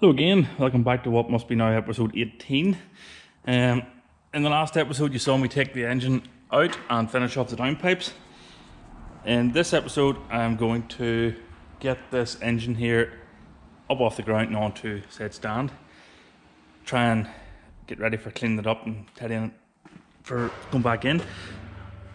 Hello again, welcome back to what must be now episode 18. In the last episode you saw me take the engine out and finish off the downpipes. In this episode I'm going to get this engine here up off the ground and onto said stand. Try and get ready for cleaning it up and tidying it for going back in.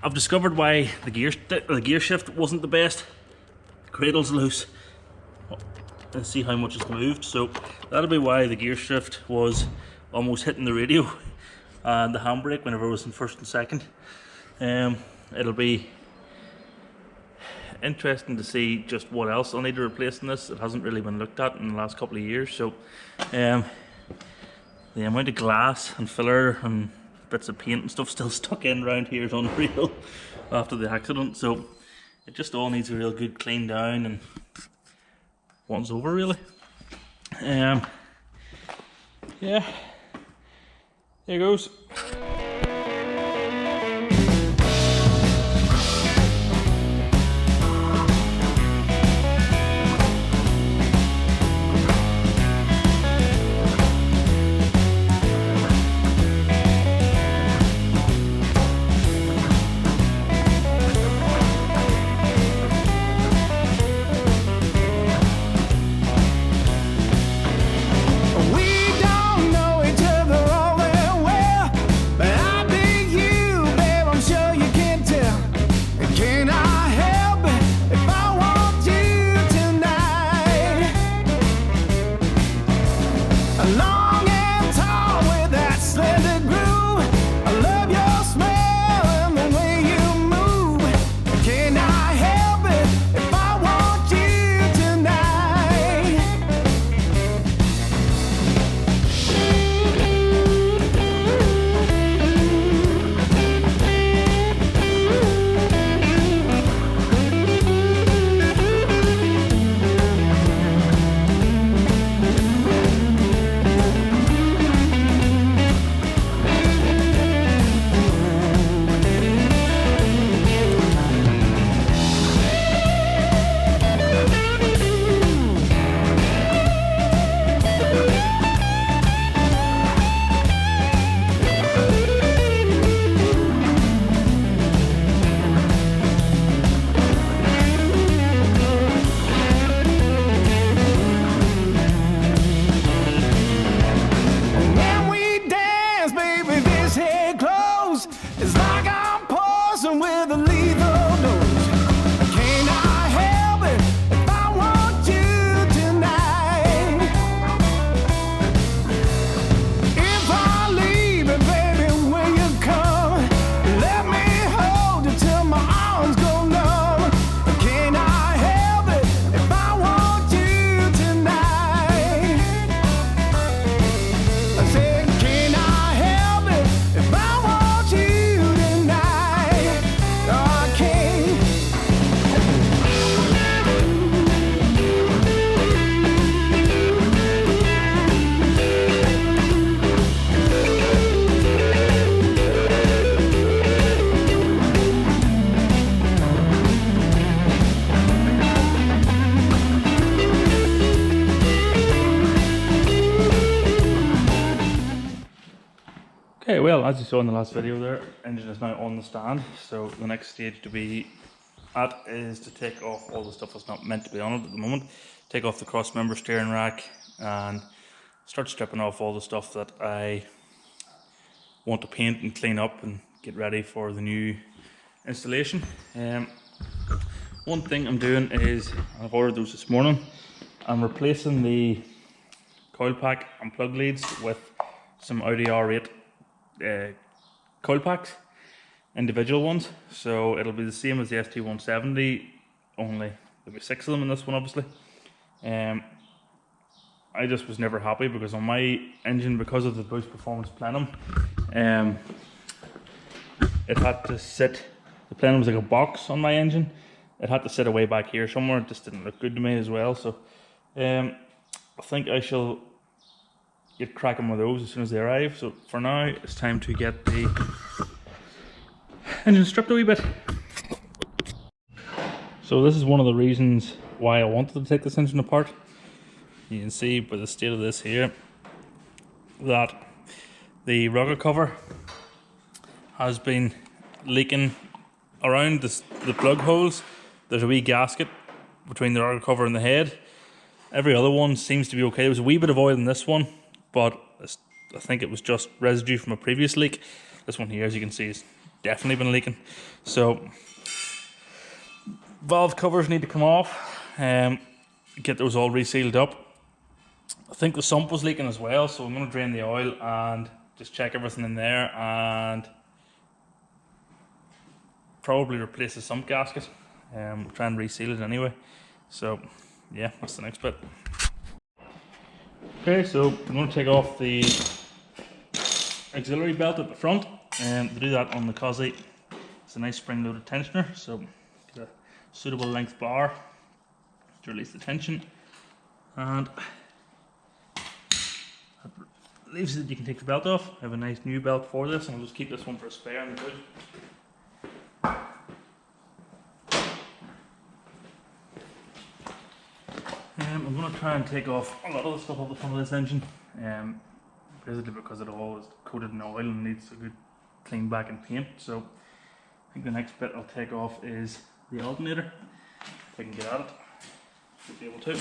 I've discovered why the gear shift wasn't the best. The cradle's loose. And see how much it's moved, so that'll be why the gear shift was almost hitting the radio and the handbrake whenever it was in first and second. It'll be interesting to see just what else I'll need to replace in this. It hasn't really been looked at in the last couple of years, so the amount of glass and filler and bits of paint and stuff still stuck in around here is unreal after the accident, so it just all needs a real good clean down and once over really. Yeah, there goes. Okay, well, as you saw in the last video there, engine is now on the stand, so the next stage to be at is to take off all the stuff that's not meant to be on it at the moment. Take off the cross member steering rack and start stripping off all the stuff that I want to paint and clean up and get ready for the new installation. One thing I'm doing is, I've ordered those this morning, I'm replacing the coil pack and plug leads with some Audi R8 coil packs, individual ones, so it'll be the same as the ST170, only there'll be 6 of them in this one obviously. I just was never happy because on my engine, because of the Boost Performance plenum, it had to sit, the plenum was like a box on my engine, it had to sit away back here somewhere. It just didn't look good to me as well, so I think I shall get cracking with those as soon as they arrive. So for now it's time to get the engine stripped a wee bit. So this is one of the reasons why I wanted to take this engine apart. You can see by the state of this here that the rocker cover has been leaking around the plug holes. There's a wee gasket between the rocker cover and the head. Every other one seems to be okay. There was a wee bit of oil in this one, but I think it was just residue from a previous leak. This one here, as you can see, has definitely been leaking. So valve covers need to come off and get those all resealed up. I think the sump was leaking as well, so I'm going to drain the oil and just check everything in there and probably replace the sump gasket. Try and reseal it anyway. So yeah, that's the next bit. Okay, so I'm going to take off the auxiliary belt at the front, and to do that on the Cosy, it's a nice spring-loaded tensioner, so get a suitable length bar to release the tension, and that leaves it that you can take the belt off. I have a nice new belt for this, and I'll just keep this one for a spare in the hood. I'm going to try and take off a lot of the stuff off the front of this engine, basically because it all is coated in oil and needs a good clean back and paint. So I think the next bit I'll take off is the alternator. If I can get at it, should be able to.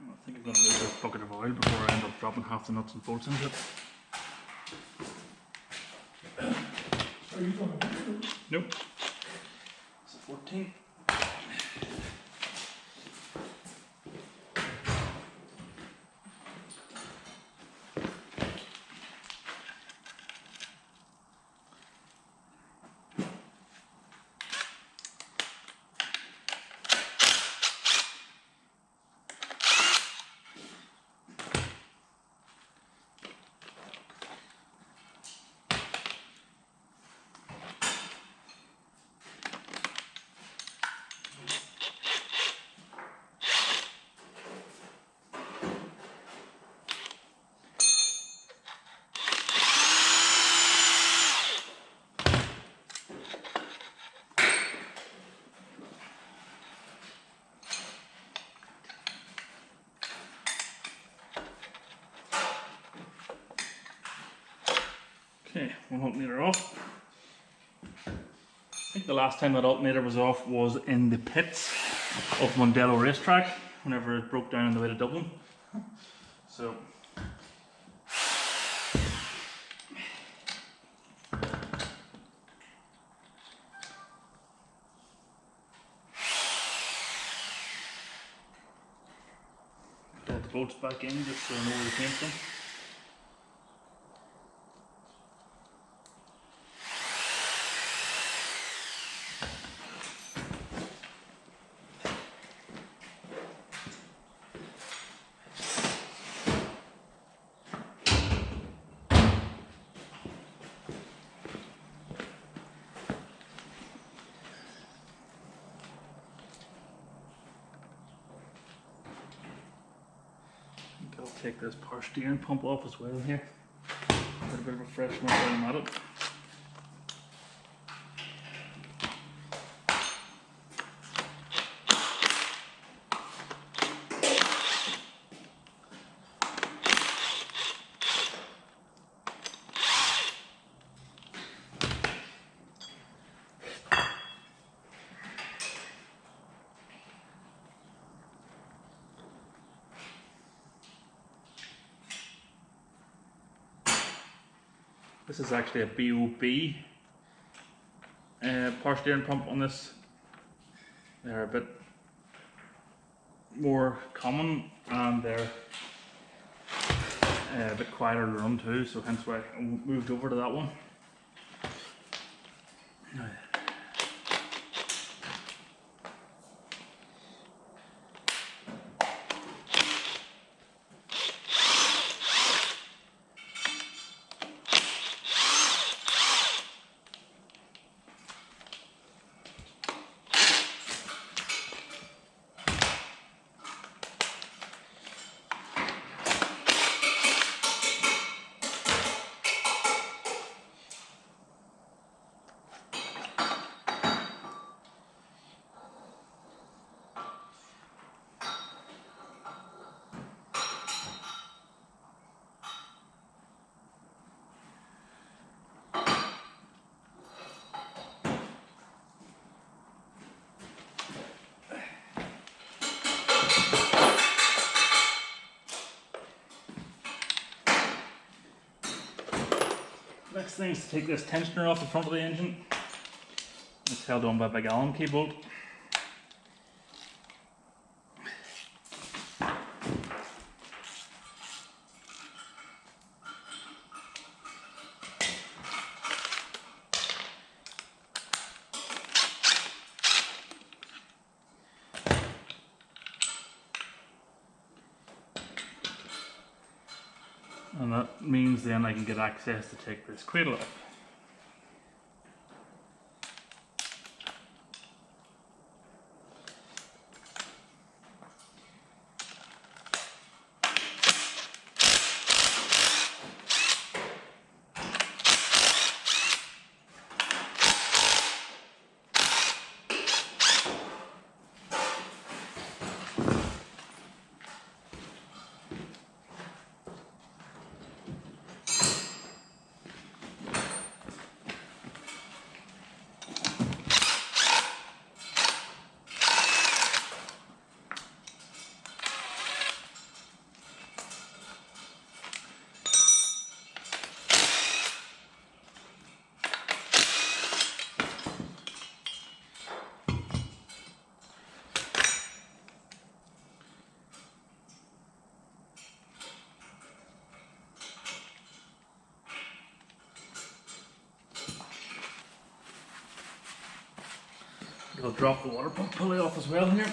I think I'm going to lose a bucket of oil before I end up dropping half the nuts and bolts into it. Are you going to do it? Nope. It's a 14. Okay, one alternator off. I think the last time that alternator was off was in the pits of Mondello racetrack, whenever it broke down on the way to Dublin. So get the bolts back in just so I know where they came from. I'll take this power steering pump off as well here. Put a bit of a fresh one while I'm at it. This is actually a BOB power steering pump on this. They're a bit more common and they're a bit quieter to run too, so hence why I moved over to that one. Next thing is to take this tensioner off the front of the engine. It's held on by a big Allen key bolt. And that means then I can get access to take this cradle off. I'll drop the water pump pulley off as well here.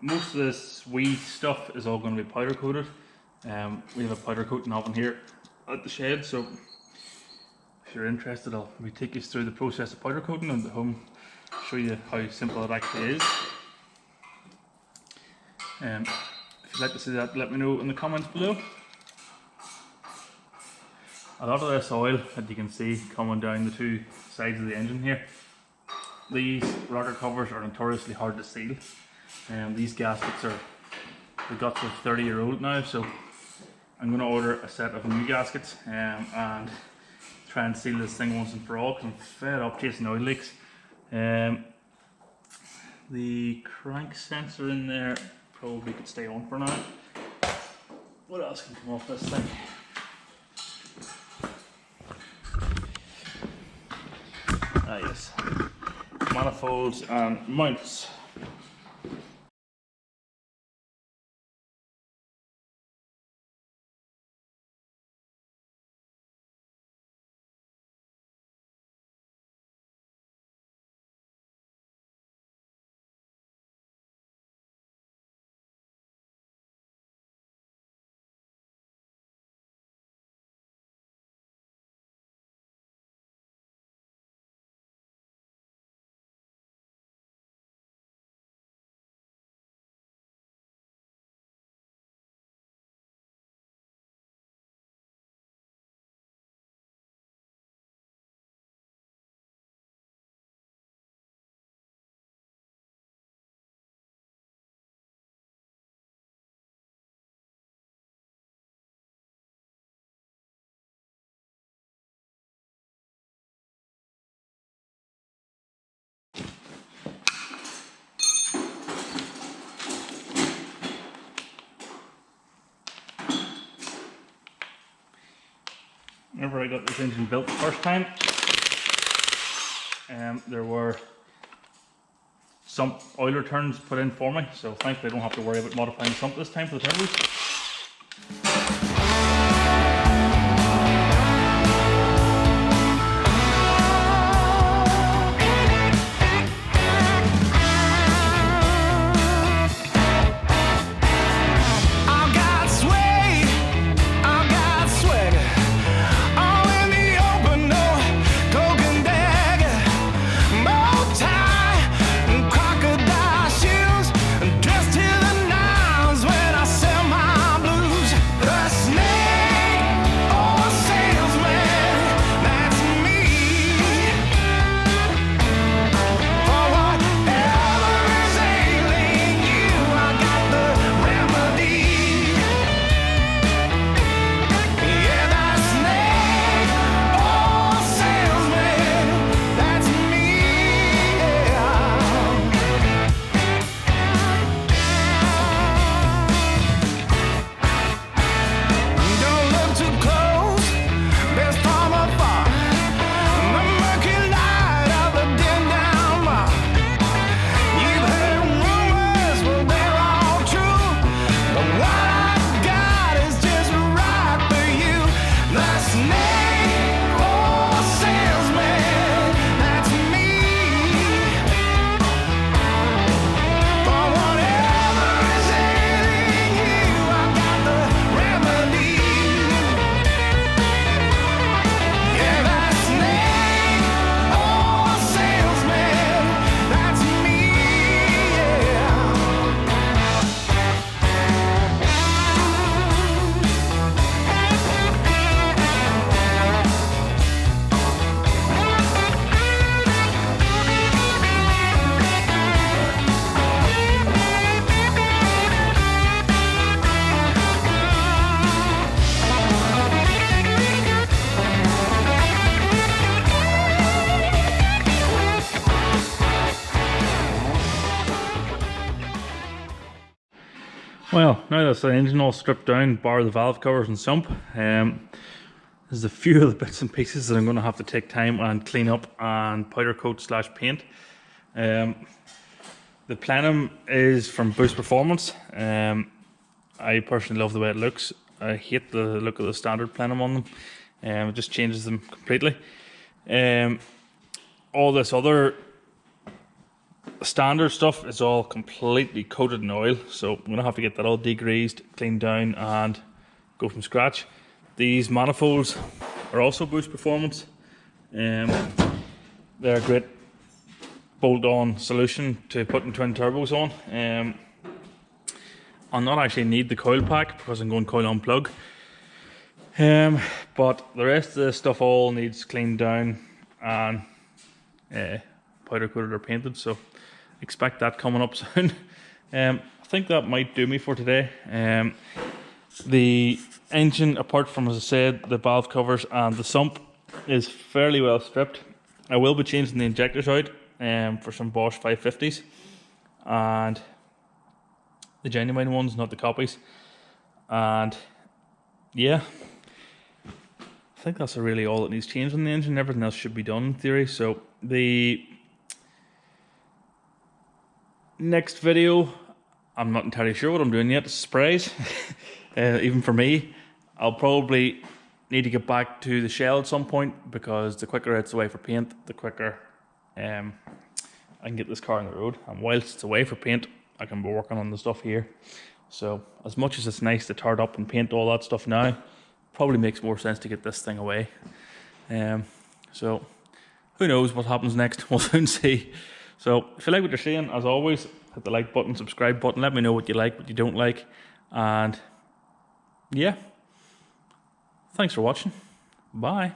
Most of this wee stuff is all going to be powder coated. We have a powder coating oven here at the shed, so if you're interested, I'll take you through the process of powder coating and at home show you how simple it actually is. If you'd like to see that, let me know in the comments below. A lot of this oil that you can see coming down the two sides of the engine here, these rocker covers are notoriously hard to seal. These gaskets are the guts of 30-year-old now, so I'm going to order a set of new gaskets and try and seal this thing once and for all because I'm fed up chasing oil leaks. The crank sensor in there probably could stay on for now. What else can come off this thing? Ah yes, manifolds and mounts. Whenever I got this engine built the first time, there were some oil returns put in for me, so thankfully I don't have to worry about modifying the sump this time for the turbos. Dressed to the nines when I sell my Well, now that's the engine all stripped down, bar the valve covers and sump, there's a few of the bits and pieces that I'm going to have to take time and clean up and powder coat / paint. The plenum is from Boost Performance. I personally love the way it looks. I hate the look of the standard plenum on them. It just changes them completely. All this other standard stuff is all completely coated in oil, so I'm going to have to get that all degreased, cleaned down and go from scratch. These manifolds are also Boost Performance. They're a great bolt-on solution to putting twin turbos on. I'll not actually need the coil pack because I'm going coil on plug. But the rest of the stuff all needs cleaned down and powder coated or painted, so expect that coming up soon. I think that might do me for today. The engine, apart from, as I said, the valve covers and the sump, is fairly well stripped. I will be changing the injectors out for some Bosch 550s and the genuine ones, not the copies. And yeah, I think that's really all that needs changed on the engine. Everything else should be done in theory. So the next video, I'm not entirely sure what I'm doing yet. Sprays. Even for me, I'll probably need to get back to the shell at some point, because the quicker it's away for paint, the quicker I can get this car on the road. And whilst it's away for paint, I can be working on the stuff here. So as much as it's nice to tar it up and paint all that stuff now, probably makes more sense to get this thing away. So who knows what happens next? We'll soon see. So if you like what you're seeing, as always, hit the like button, subscribe button. Let me know what you like, what you don't like. And yeah, thanks for watching. Bye.